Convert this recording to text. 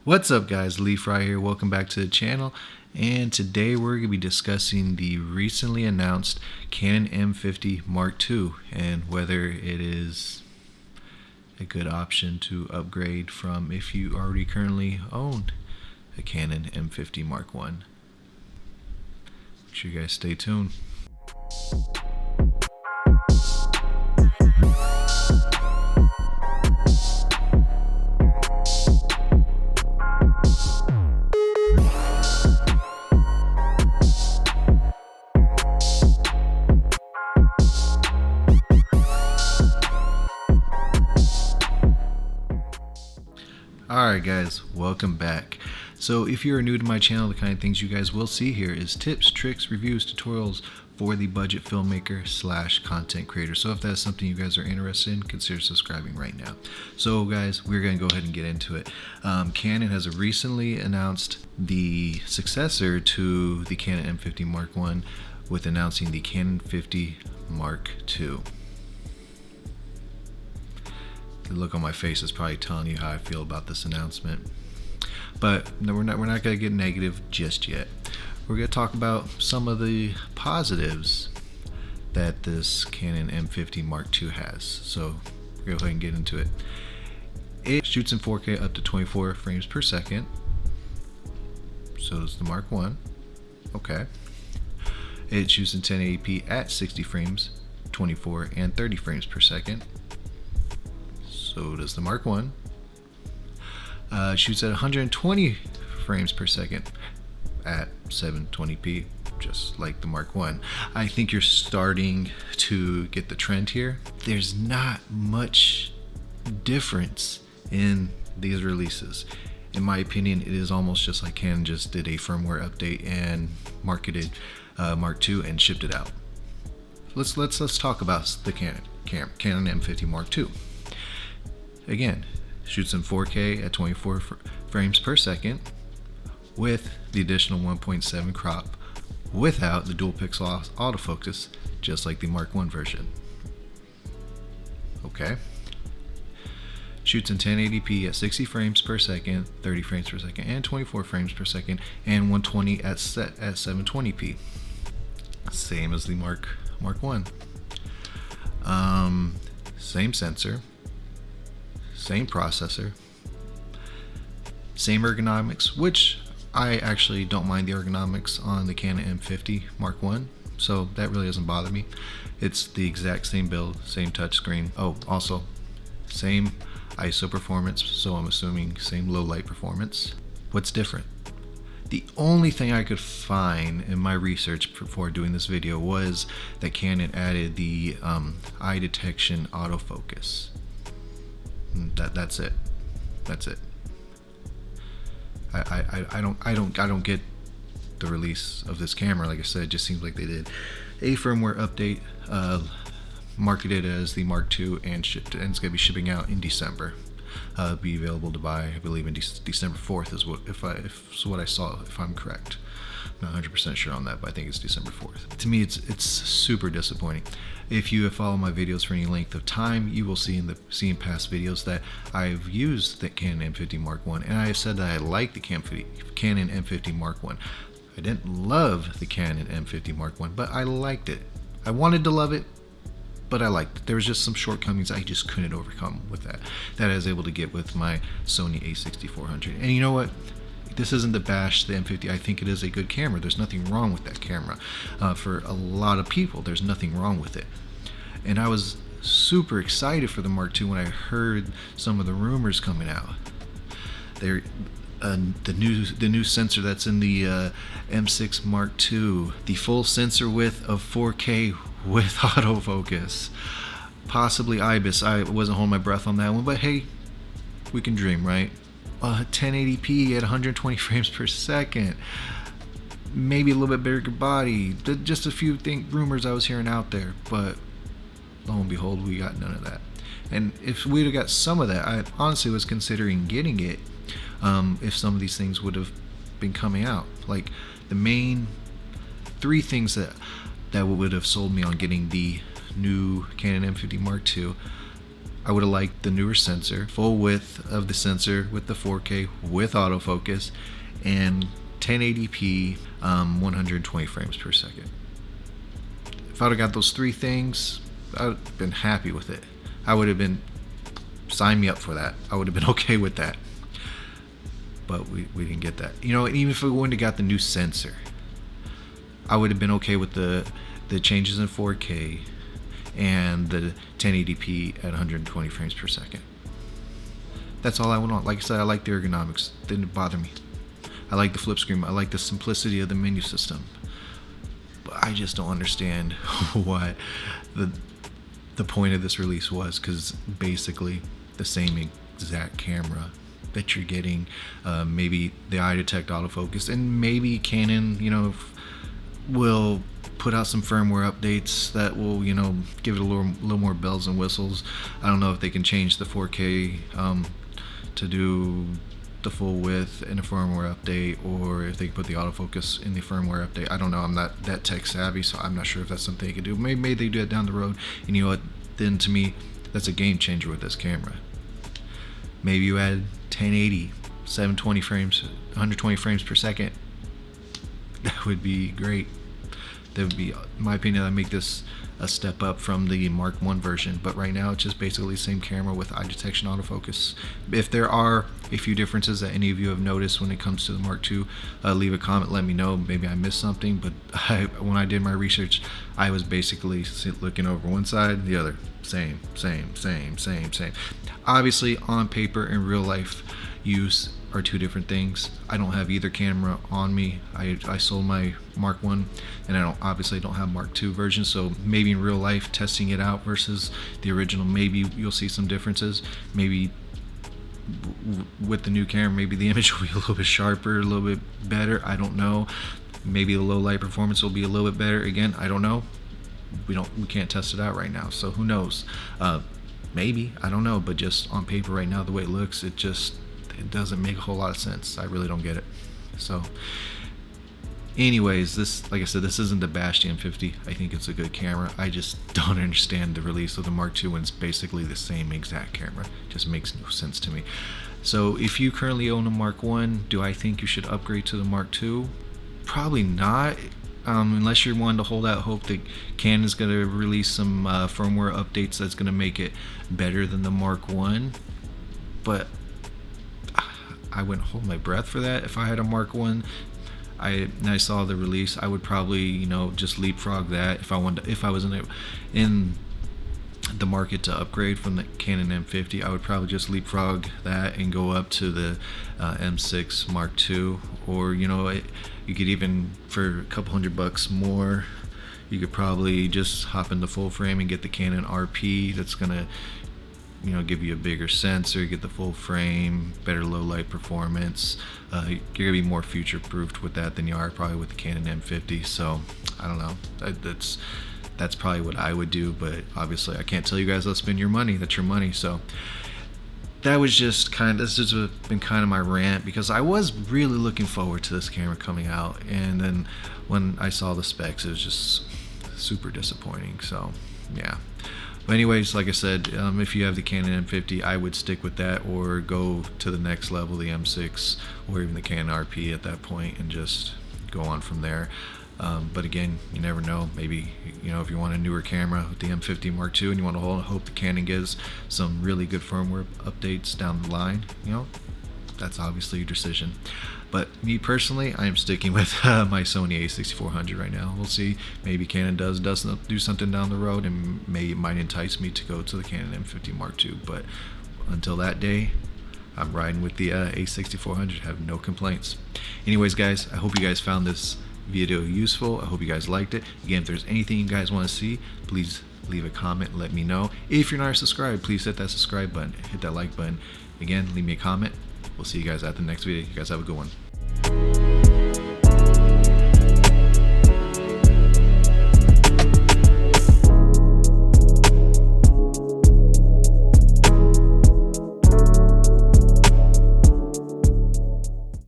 What's up guys, Leaf right here, welcome back to the channel, and today we're going to be discussing the recently announced Canon M50 Mark II and whether it is a good option to upgrade from if you already currently own a Canon M50 Mark I. Make sure you guys stay tuned. Alright guys, welcome back. So if you're new to my channel, the kind of things you guys will see here is tips, tricks, reviews, tutorials for the budget filmmaker / content creator. So if that's something you guys are interested in, consider subscribing right now. So guys, we're going to go ahead and get into it. Canon has recently announced the successor to the Canon M50 Mark I with announcing the Canon M50 Mark II. The look on my face is probably telling you how I feel about this announcement, but no, we're not going to get negative just yet. We're going to talk about some of the positives that this Canon M50 Mark II has. So we're going to go ahead and get into it. It shoots in 4K up to 24 frames per second. So does the Mark I. Okay. It shoots in 1080p at 60 frames, 24 and 30 frames per second. So does the Mark I. Shoots at 120 frames per second at 720p, just like the Mark I. I think you're starting to get the trend here. There's not much difference in these releases. In my opinion, it is almost just like Canon just did a firmware update and marketed Mark II and shipped it out. Let's talk about the Canon M50 Mark II. Again, shoots in 4K at 24 frames per second with the additional 1.7 crop without the dual pixel autofocus, just like the Mark I version. Okay. Shoots in 1080p at 60 frames per second, 30 frames per second, and 24 frames per second, and 120 at 720p. Same as the Mark I. Same sensor. Same processor, same ergonomics, which I actually don't mind the ergonomics on the Canon M50 Mark I, so that really doesn't bother me. It's the exact same build, same touchscreen. Oh, also, same ISO performance, so I'm assuming same low light performance. What's different? The only thing I could find in my research before doing this video was that Canon added the eye detection autofocus. That's it. I don't get the release of this camera. Like I said, it just seems like they did a firmware update, marketed as the Mark II, and shipped, and it's gonna be shipping out in December. Be available to buy, I believe, in December 4th is what I saw, if I'm correct. I'm not 100% sure on that, but I think it's December 4th. To me, it's super disappointing. If you have followed my videos for any length of time, you will see in past videos that I've used the Canon M50 Mark I, and I have said that I like the Canon M50 Mark I. I didn't love the Canon M50 Mark I, but I liked it. I wanted to love it, but I liked it. There was just some shortcomings I just couldn't overcome with that I was able to get with my Sony a6400. And you know what? This isn't to bash the M50. I think it is a good camera. There's nothing wrong with that camera. For a lot of people, there's nothing wrong with it. And I was super excited for the Mark II when I heard some of the rumors coming out. The new sensor that's in the M6 Mark II, the full sensor width of 4K with autofocus, possibly IBIS. I wasn't holding my breath on that one, but hey, we can dream, right? 1080p at 120 frames per second, maybe a little bit bigger body, just a few rumors I was hearing out there, but lo and behold, we got none of that. And if we'd have got some of that, I honestly was considering getting it if some of these things would have been coming out. Like the main 3 things that would have sold me on getting the new Canon M50 Mark II, I would have liked the newer sensor, full width of the sensor with the 4K with autofocus, and 1080p, 120 frames per second. If I would have got those three things, I would have been happy with it. I would have been, sign me up for that. I would have been okay with that. But we didn't get that. You know, and even if we wouldn't have got the new sensor, I would have been okay with the changes in 4K and the 1080p at 120 frames per second. That's all I want. Like I said, I like the ergonomics. It didn't bother me. I like the flip screen. I like the simplicity of the menu system. But I just don't understand what the point of this release was, because basically the same exact camera that you're getting, maybe the eye detect autofocus, and maybe Canon, you know, will put out some firmware updates that will, you know, give it a little more bells and whistles. I don't know if they can change the 4K to do the full width in a firmware update, or if they can put the autofocus in the firmware update. I don't know. I'm not that tech savvy, so I'm not sure if that's something they can do. Maybe they do it down the road. And you know what? Then to me, that's a game changer with this camera. Maybe you add 1080, 720 frames, 120 frames per second. That would be great. That would be, in my opinion, that would make this a step up from the Mark I version. But right now, it's just basically the same camera with eye detection autofocus. If there are a few differences that any of you have noticed when it comes to the Mark II, leave a comment, let me know. Maybe I missed something, but when I did my research, I was basically looking over one side, the other. Same. Obviously, on paper, in real life use are two different things. I don't have either camera on me. I sold my Mark I, and I obviously don't have Mark II version, so maybe in real life, testing it out versus the original, maybe you'll see some differences. Maybe with the new camera, maybe the image will be a little bit sharper, a little bit better. I don't know. Maybe the low light performance will be a little bit better. Again, I don't know. We can't test it out right now, so who knows? Maybe, I don't know, but just on paper right now, the way it looks, it doesn't make a whole lot of sense. I really don't get it. So anyways, this, like I said, this isn't to bash the M50. I think it's a good camera. I just don't understand the release of the Mark II when it's basically the same exact camera. It just makes no sense to me. So if you currently own a Mark I, do I think you should upgrade to the Mark II? Probably not. Unless you're wanting to hold out hope that Canon's going to release some firmware updates that's going to make it better than the Mark I. But I wouldn't hold my breath for that. If I had a Mark I, and I saw the release, I would probably, you know, just leapfrog that. If I was in the market to upgrade from the Canon M50, I would probably just leapfrog that and go up to the M6 Mark II. Or, you know, you could even, for a couple $100 more, you could probably just hop into full frame and get the Canon RP. That's gonna, you know, give you a bigger sensor, get the full frame, better low light performance. You're gonna be more future proofed with that than you are probably with the Canon M50. So I don't know. That's probably what I would do, but obviously I can't tell you guys how to spend your money. That's your money. So that was just this has been kind of my rant, because I was really looking forward to this camera coming out, and then when I saw the specs, it was just super disappointing. So yeah. But anyways, like I said, if you have the Canon M50, I would stick with that, or go to the next level, the M6, or even the Canon RP at that point, and just go on from there. But again, you never know. Maybe, you know, if you want a newer camera with the M50 Mark II and you want to hope the Canon gives some really good firmware updates down the line, you know, that's obviously your decision. But me personally, I am sticking with my Sony a6400 right now. We'll see. Maybe Canon does do something down the road, and maybe it might entice me to go to the Canon M50 Mark II. But until that day, I'm riding with the a6400. Have no complaints. Anyways, guys, I hope you guys found this video useful. I hope you guys liked it. Again, if there's anything you guys want to see, please leave a comment, let me know. If you're not subscribed, please hit that subscribe button, hit that like button. Again, leave me a comment. We'll see you guys at the next video. You guys have a good one.